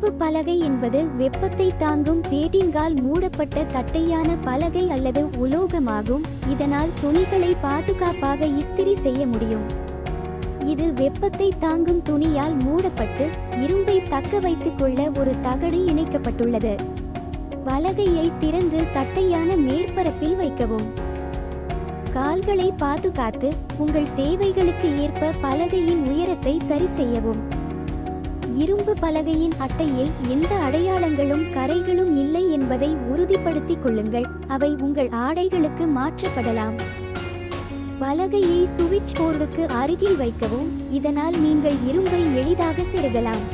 இரும்பு பலகை என்பது வெப்பத்தை தாங்கும் பேட்டிங்கால் மூடப்பட்ட தட்டையான பலகை அல்லது உலோகமாகும். இதனால் துணிகளை பாதுகாப்பாக இஸ்திரி செய்ய முடியும். இது வெப்பத்தை தாங்கும் துணியால் மூடப்பட்டு இரும்பை தக்க வைத்துக் கொள்ள ஒரு தகடு இணைக்கப்பட்டுள்ளது. பலகையை திறந்து தட்டையான மேற்பரப்பில் வைக்கவும். கால்களை பாதுகாத்து உங்கள் தேவைகளுக்கு ஏற்ப பலகையின் உயரத்தை சரி செய்யவும். இரும்பு பலகையின் அட்டையில் எந்த அடையாளங்களும் கரைகளும் இல்லை என்பதை உறுதிப்படுத்திக் கொள்ளுங்கள். அவை உங்கள் ஆடைகளுக்கு மாற்றப்படலாம். பலகையை சுவிட்ச் போர்டுக்கு அருகில் வைக்கவும். இதனால் நீங்கள் இரும்பை எளிதாக செருகலாம்.